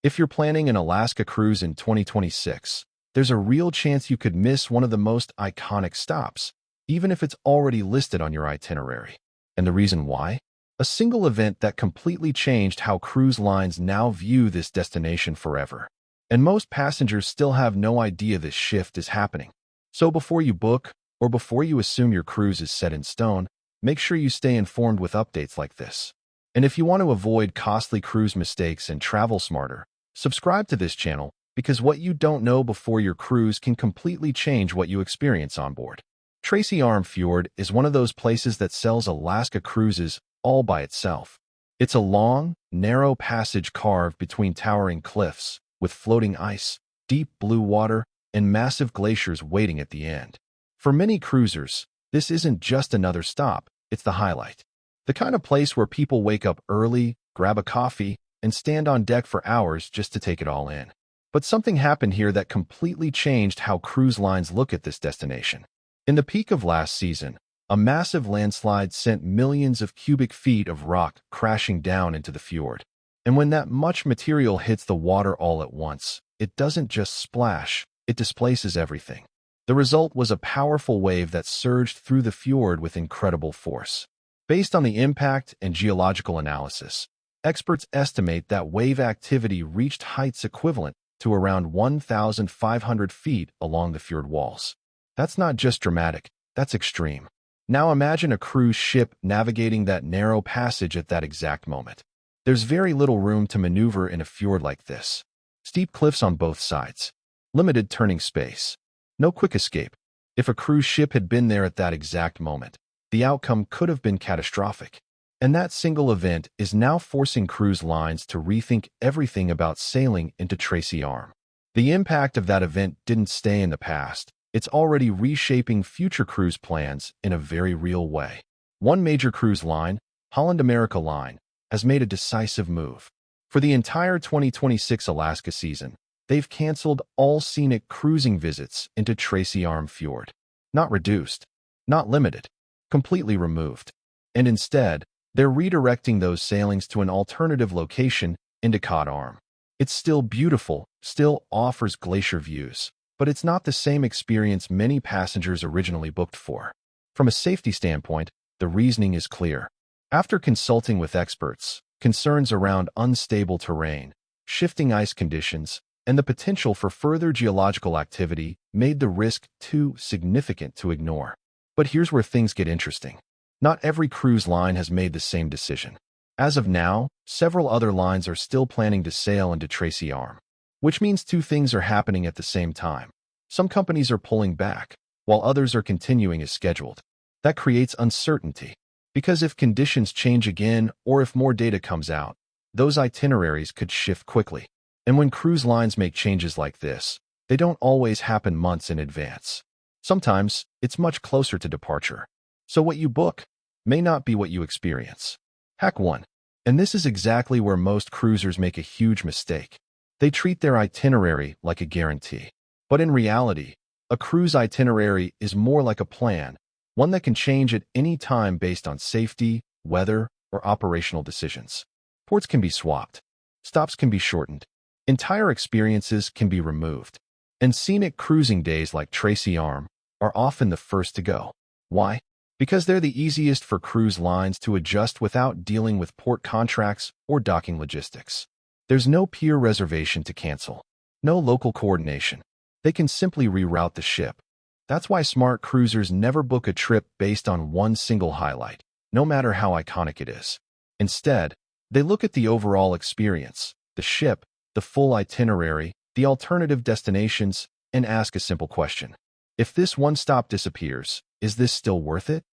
If you're planning an Alaska cruise in 2026, there's a real chance you could miss one of the most iconic stops, even if it's already listed on your itinerary. And the reason why? A single event that completely changed how cruise lines now view this destination forever. And most passengers still have no idea this shift is happening. So before you book, or before you assume your cruise is set in stone, make sure you stay informed with updates like this. And if you want to avoid costly cruise mistakes and travel smarter, subscribe to this channel, because what you don't know before your cruise can completely change what you experience on board. Tracy Arm Fjord is one of those places that sells Alaska cruises all by itself. It's a long, narrow passage carved between towering cliffs, with floating ice, deep blue water, and massive glaciers waiting at the end. For many cruisers, this isn't just another stop, it's the highlight. The kind of place where people wake up early, grab a coffee, and stand on deck for hours just to take it all in. But something happened here that completely changed how cruise lines look at this destination. In the peak of last season, a massive landslide sent millions of cubic feet of rock crashing down into the fjord. And when that much material hits the water all at once, it doesn't just splash, it displaces everything. The result was a powerful wave that surged through the fjord with incredible force. Based on the impact and geological analysis, experts estimate that wave activity reached heights equivalent to around 1,500 feet along the fjord walls. That's not just dramatic, that's extreme. Now imagine a cruise ship navigating that narrow passage at that exact moment. There's very little room to maneuver in a fjord like this. Steep cliffs on both sides. Limited turning space. No quick escape. If a cruise ship had been there at that exact moment, the outcome could have been catastrophic. And that single event is now forcing cruise lines to rethink everything about sailing into Tracy Arm. The impact of that event didn't stay in the past. It's already reshaping future cruise plans in a very real way. One major cruise line, Holland America Line, has made a decisive move. For the entire 2026 Alaska season, they've canceled all scenic cruising visits into Tracy Arm Fjord. Not reduced, not limited, completely removed. And instead, they're redirecting those sailings to an alternative location, Endicott Arm. It's still beautiful, still offers glacier views, but it's not the same experience many passengers originally booked for. From a safety standpoint, the reasoning is clear. After consulting with experts, concerns around unstable terrain, shifting ice conditions, and the potential for further geological activity made the risk too significant to ignore. But here's where things get interesting. Not every cruise line has made the same decision. As of now, several other lines are still planning to sail into Tracy Arm, which means two things are happening at the same time. Some companies are pulling back, while others are continuing as scheduled. That creates uncertainty, because if conditions change again or if more data comes out, those itineraries could shift quickly. And when cruise lines make changes like this, they don't always happen months in advance. Sometimes, it's much closer to departure. So what you book may not be what you experience. Hack 1. And this is exactly where most cruisers make a huge mistake. They treat their itinerary like a guarantee. But in reality, a cruise itinerary is more like a plan, one that can change at any time based on safety, weather, or operational decisions. Ports can be swapped. Stops can be shortened. Entire experiences can be removed. And scenic cruising days like Tracy Arm are often the first to go. Why? Because they're the easiest for cruise lines to adjust without dealing with port contracts or docking logistics. There's no pier reservation to cancel, no local coordination. They can simply reroute the ship. That's why smart cruisers never book a trip based on one single highlight, no matter how iconic it is. Instead, they look at the overall experience, the ship, the full itinerary, the alternative destinations, and ask a simple question. If this one stop disappears, is this still worth it?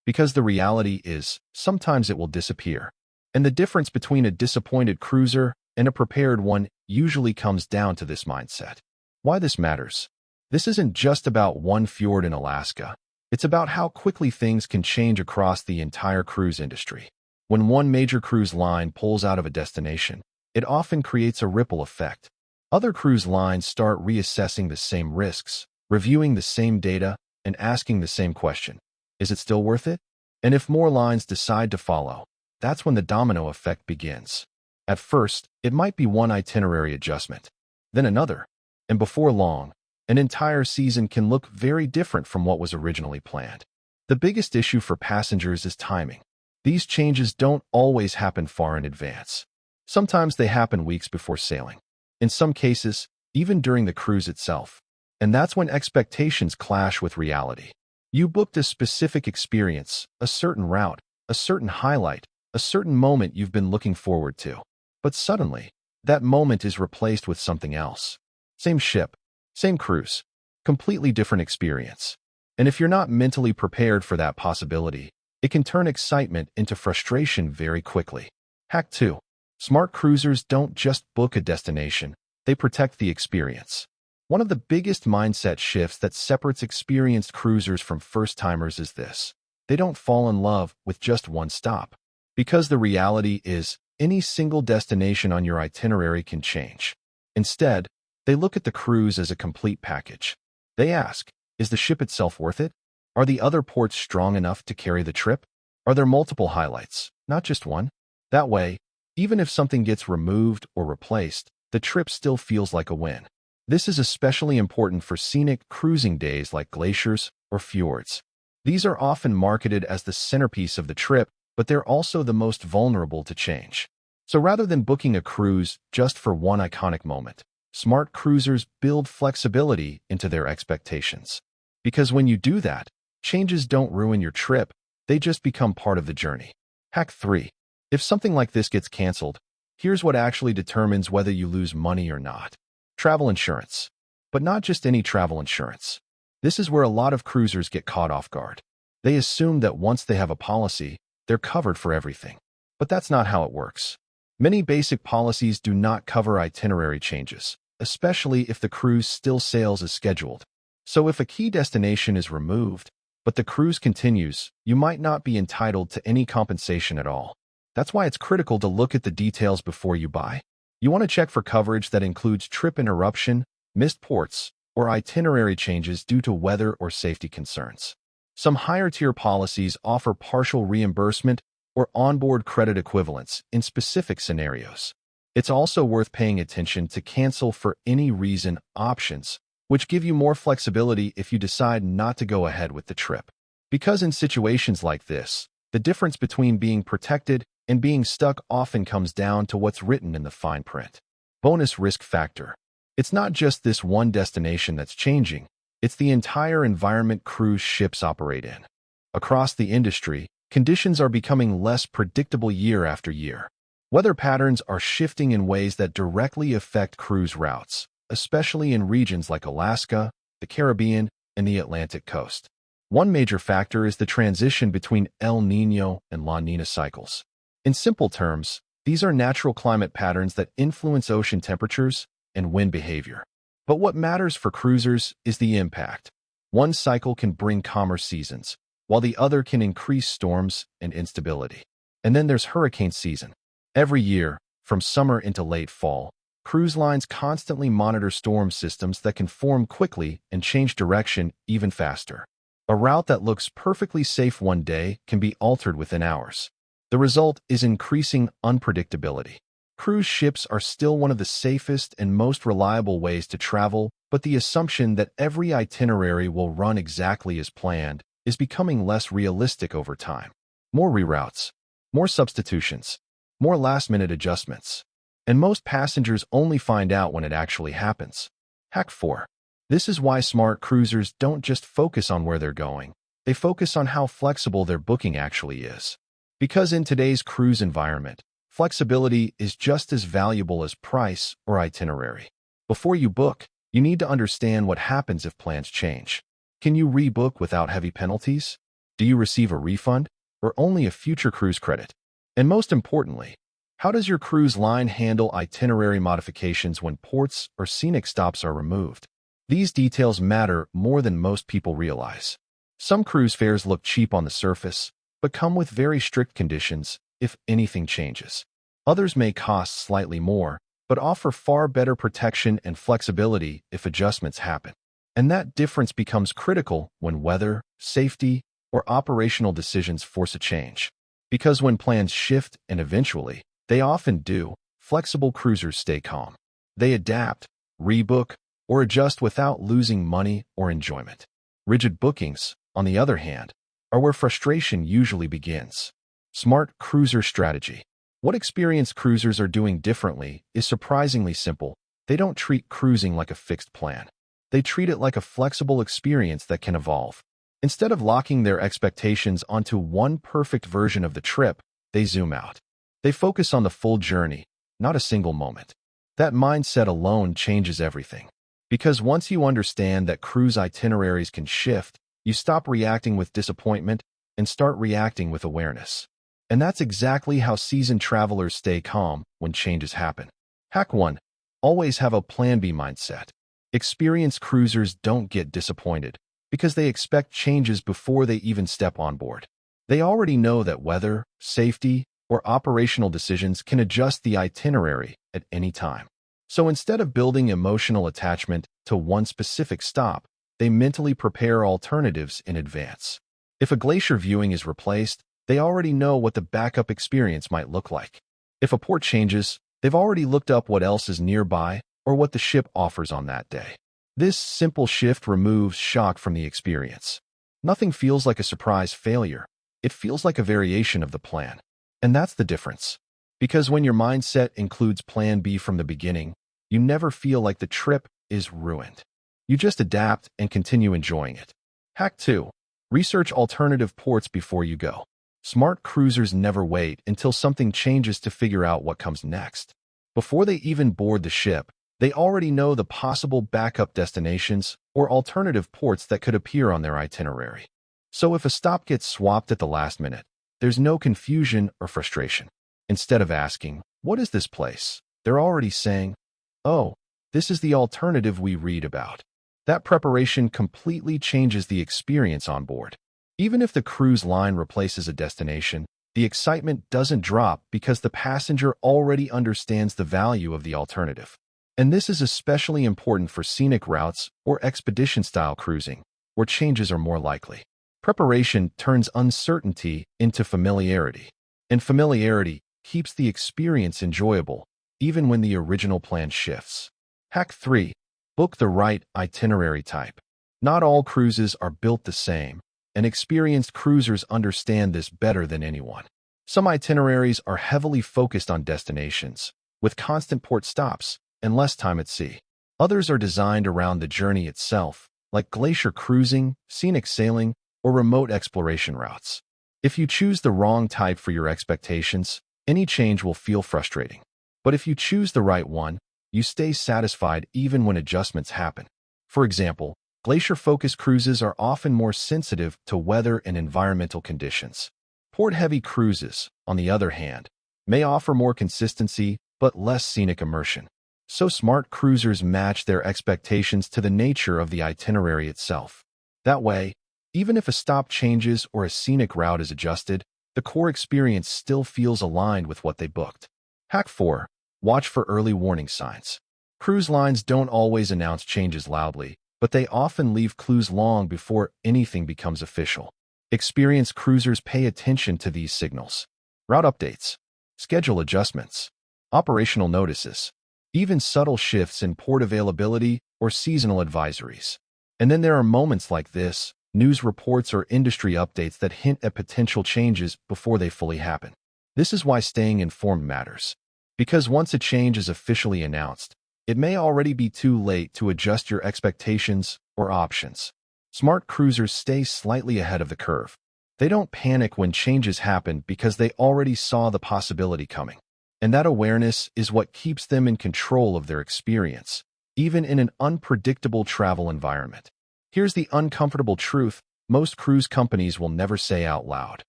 Because the reality is, sometimes it will disappear. And the difference between a disappointed cruiser and a prepared one usually comes down to this mindset. Why this matters? This isn't just about one fjord in Alaska. It's about how quickly things can change across the entire cruise industry. When one major cruise line pulls out of a destination, it often creates a ripple effect. Other cruise lines start reassessing the same risks, reviewing the same data, and asking the same question. Is it still worth it? And if more lines decide to follow, that's when the domino effect begins. At first, it might be one itinerary adjustment, then another, and before long, an entire season can look very different from what was originally planned. The biggest issue for passengers is timing. These changes don't always happen far in advance. Sometimes they happen weeks before sailing. In some cases, even during the cruise itself. And that's when expectations clash with reality. You booked a specific experience, a certain route, a certain highlight, a certain moment you've been looking forward to. But suddenly, that moment is replaced with something else. Same ship, same cruise, completely different experience. And if you're not mentally prepared for that possibility, it can turn excitement into frustration very quickly. Hack 2. Smart cruisers don't just book a destination, they protect the experience. One of the biggest mindset shifts that separates experienced cruisers from first-timers is this. They don't fall in love with just one stop. Because the reality is, any single destination on your itinerary can change. Instead, they look at the cruise as a complete package. They ask, is the ship itself worth it? Are the other ports strong enough to carry the trip? Are there multiple highlights, not just one? That way, even if something gets removed or replaced, the trip still feels like a win. This is especially important for scenic cruising days like glaciers or fjords. These are often marketed as the centerpiece of the trip, but they're also the most vulnerable to change. So rather than booking a cruise just for one iconic moment, smart cruisers build flexibility into their expectations. Because when you do that, changes don't ruin your trip, they just become part of the journey. Hack 3. If something like this gets canceled, here's what actually determines whether you lose money or not. Travel insurance. But not just any travel insurance. This is where a lot of cruisers get caught off guard. They assume that once they have a policy, they're covered for everything. But that's not how it works. Many basic policies do not cover itinerary changes, especially if the cruise still sails as scheduled. So if a key destination is removed, but the cruise continues, you might not be entitled to any compensation at all. That's why it's critical to look at the details before you buy. You want to check for coverage that includes trip interruption, missed ports, or itinerary changes due to weather or safety concerns. Some higher-tier policies offer partial reimbursement or onboard credit equivalents in specific scenarios. It's also worth paying attention to cancel for any reason options, which give you more flexibility if you decide not to go ahead with the trip. Because in situations like this, the difference between being protected and being stuck often comes down to what's written in the fine print. Bonus risk factor. It's not just this one destination that's changing, it's the entire environment cruise ships operate in. Across the industry, conditions are becoming less predictable year after year. Weather patterns are shifting in ways that directly affect cruise routes, especially in regions like Alaska, the Caribbean, and the Atlantic coast. One major factor is the transition between El Niño and La Niña cycles. In simple terms, these are natural climate patterns that influence ocean temperatures and wind behavior. But what matters for cruisers is the impact. One cycle can bring calmer seasons, while the other can increase storms and instability. And then there's hurricane season. Every year, from summer into late fall, cruise lines constantly monitor storm systems that can form quickly and change direction even faster. A route that looks perfectly safe one day can be altered within hours. The result is increasing unpredictability. Cruise ships are still one of the safest and most reliable ways to travel, but the assumption that every itinerary will run exactly as planned is becoming less realistic over time. More reroutes, more substitutions, more last-minute adjustments. And most passengers only find out when it actually happens. Hack 4. This is why smart cruisers don't just focus on where they're going. They focus on how flexible their booking actually is. Because in today's cruise environment, flexibility is just as valuable as price or itinerary. Before you book, you need to understand what happens if plans change. Can you rebook without heavy penalties? Do you receive a refund, or only a future cruise credit? And most importantly, how does your cruise line handle itinerary modifications when ports or scenic stops are removed? These details matter more than most people realize. Some cruise fares look cheap on the surface, but come with very strict conditions if anything changes. Others may cost slightly more, but offer far better protection and flexibility if adjustments happen. And that difference becomes critical when weather, safety, or operational decisions force a change. Because when plans shift, and eventually, they often do, flexible cruisers stay calm. They adapt, rebook, or adjust without losing money or enjoyment. Rigid bookings, on the other hand, are where frustration usually begins. Smart cruiser strategy. What experienced cruisers are doing differently is surprisingly simple. They don't treat cruising like a fixed plan. They treat it like a flexible experience that can evolve. Instead of locking their expectations onto one perfect version of the trip, they zoom out. They focus on the full journey, not a single moment. That mindset alone changes everything. Because once you understand that cruise itineraries can shift, you stop reacting with disappointment and start reacting with awareness. And that's exactly how seasoned travelers stay calm when changes happen. Hack 1. Always have a Plan B mindset. Experienced cruisers don't get disappointed because they expect changes before they even step on board. They already know that weather, safety, or operational decisions can adjust the itinerary at any time. So instead of building emotional attachment to one specific stop, they mentally prepare alternatives in advance. If a glacier viewing is replaced, they already know what the backup experience might look like. If a port changes, they've already looked up what else is nearby or what the ship offers on that day. This simple shift removes shock from the experience. Nothing feels like a surprise failure. It feels like a variation of the plan. And that's the difference. Because when your mindset includes Plan B from the beginning, you never feel like the trip is ruined. You just adapt and continue enjoying it. Hack 2. Research alternative ports before you go. Smart cruisers never wait until something changes to figure out what comes next. Before they even board the ship, they already know the possible backup destinations or alternative ports that could appear on their itinerary. So if a stop gets swapped at the last minute, there's no confusion or frustration. Instead of asking, "What is this place?" they're already saying, "Oh, this is the alternative we read about." That preparation completely changes the experience on board. Even if the cruise line replaces a destination, the excitement doesn't drop because the passenger already understands the value of the alternative. And this is especially important for scenic routes or expedition-style cruising, where changes are more likely. Preparation turns uncertainty into familiarity, and familiarity keeps the experience enjoyable, even when the original plan shifts. Hack 3. Book the right itinerary type. Not all cruises are built the same, and experienced cruisers understand this better than anyone. Some itineraries are heavily focused on destinations, with constant port stops and less time at sea. Others are designed around the journey itself, like glacier cruising, scenic sailing, or remote exploration routes. If you choose the wrong type for your expectations, any change will feel frustrating. But if you choose the right one, you stay satisfied even when adjustments happen. For example, glacier-focused cruises are often more sensitive to weather and environmental conditions. Port-heavy cruises, on the other hand, may offer more consistency but less scenic immersion. So smart cruisers match their expectations to the nature of the itinerary itself. That way, even if a stop changes or a scenic route is adjusted, the core experience still feels aligned with what they booked. Hack 4. Watch for early warning signs. Cruise lines don't always announce changes loudly, but they often leave clues long before anything becomes official. Experienced cruisers pay attention to these signals. Route updates, schedule adjustments, operational notices, even subtle shifts in port availability or seasonal advisories. And then there are moments like this, news reports or industry updates that hint at potential changes before they fully happen. This is why staying informed matters. Because once a change is officially announced, it may already be too late to adjust your expectations or options. Smart cruisers stay slightly ahead of the curve. They don't panic when changes happen because they already saw the possibility coming. And that awareness is what keeps them in control of their experience, even in an unpredictable travel environment. Here's the uncomfortable truth most cruise companies will never say out loud.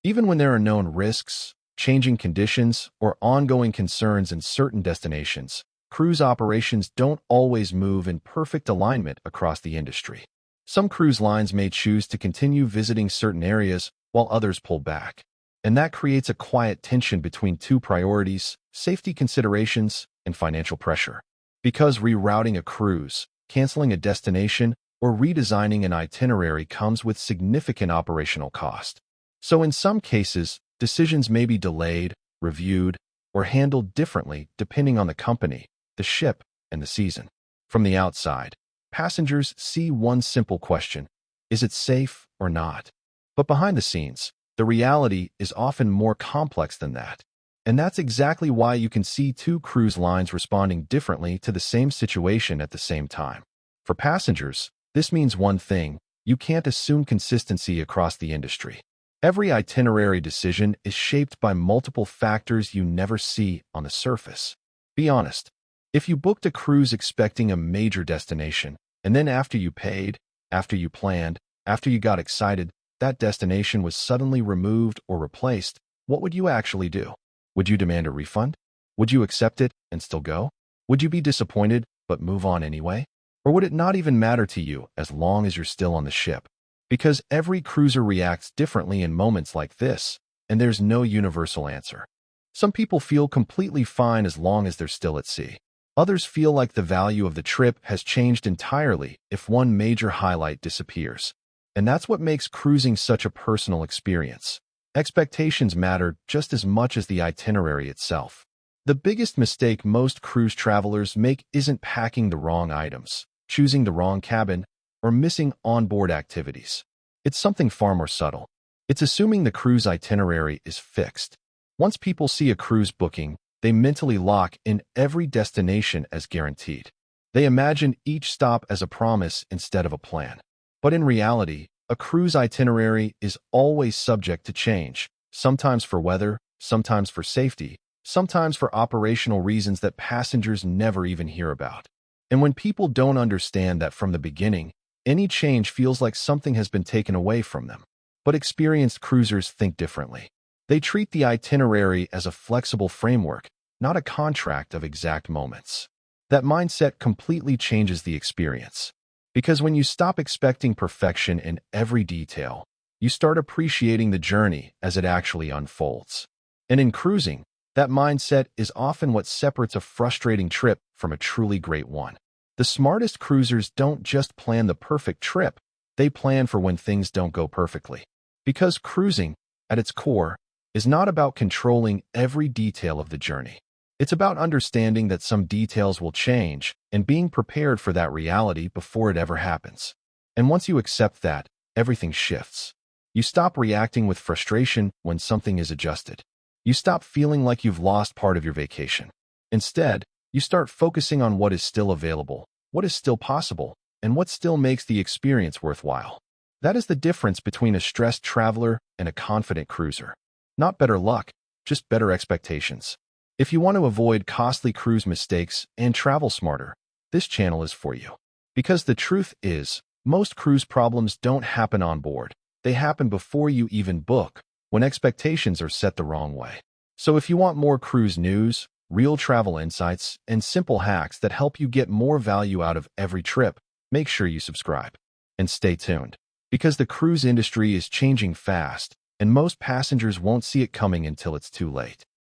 Even when there are known risks, changing conditions, or ongoing concerns in certain destinations, cruise operations don't always move in perfect alignment across the industry. Some cruise lines may choose to continue visiting certain areas while others pull back. And that creates a quiet tension between two priorities: safety considerations and financial pressure. Because rerouting a cruise, canceling a destination, or redesigning an itinerary comes with significant operational cost. So in some cases, decisions may be delayed, reviewed, or handled differently depending on the company, the ship, and the season. From the outside, passengers see one simple question: is it safe or not? But behind the scenes, the reality is often more complex than that. And that's exactly why you can see two cruise lines responding differently to the same situation at the same time. For passengers, this means one thing: you can't assume consistency across the industry. Every itinerary decision is shaped by multiple factors you never see on the surface. Be honest. If you booked a cruise expecting a major destination, and then after you paid, after you planned, after you got excited, that destination was suddenly removed or replaced, what would you actually do? Would you demand a refund? Would you accept it and still go? Would you be disappointed but move on anyway? Or would it not even matter to you as long as you're still on the ship? Because every cruiser reacts differently in moments like this, and there's no universal answer. Some people feel completely fine as long as they're still at sea. Others feel like the value of the trip has changed entirely if one major highlight disappears. And that's what makes cruising such a personal experience. Expectations matter just as much as the itinerary itself. The biggest mistake most cruise travelers make isn't packing the wrong items, choosing the wrong cabin, or missing onboard activities. It's something far more subtle. It's assuming the cruise itinerary is fixed. Once people see a cruise booking, they mentally lock in every destination as guaranteed. They imagine each stop as a promise instead of a plan. But in reality, a cruise itinerary is always subject to change, sometimes for weather, sometimes for safety, sometimes for operational reasons that passengers never even hear about. And when people don't understand that from the beginning, any change feels like something has been taken away from them. But experienced cruisers think differently. They treat the itinerary as a flexible framework, not a contract of exact moments. That mindset completely changes the experience. Because when you stop expecting perfection in every detail, you start appreciating the journey as it actually unfolds. And in cruising, that mindset is often what separates a frustrating trip from a truly great one. The smartest cruisers don't just plan the perfect trip, they plan for when things don't go perfectly. Because cruising, at its core, is not about controlling every detail of the journey. It's about understanding that some details will change and being prepared for that reality before it ever happens. And once you accept that, everything shifts. You stop reacting with frustration when something is adjusted. You stop feeling like you've lost part of your vacation. Instead, you start focusing on what is still available, what is still possible, and what still makes the experience worthwhile. That is the difference between a stressed traveler and a confident cruiser. Not better luck, just better expectations. If you want to avoid costly cruise mistakes and travel smarter, this channel is for you. Because the truth is, most cruise problems don't happen on board. They happen before you even book, when expectations are set the wrong way. So if you want more cruise news, real travel insights, and simple hacks that help you get more value out of every trip, make sure you subscribe. And stay tuned, because the cruise industry is changing fast, and most passengers won't see it coming until it's too late.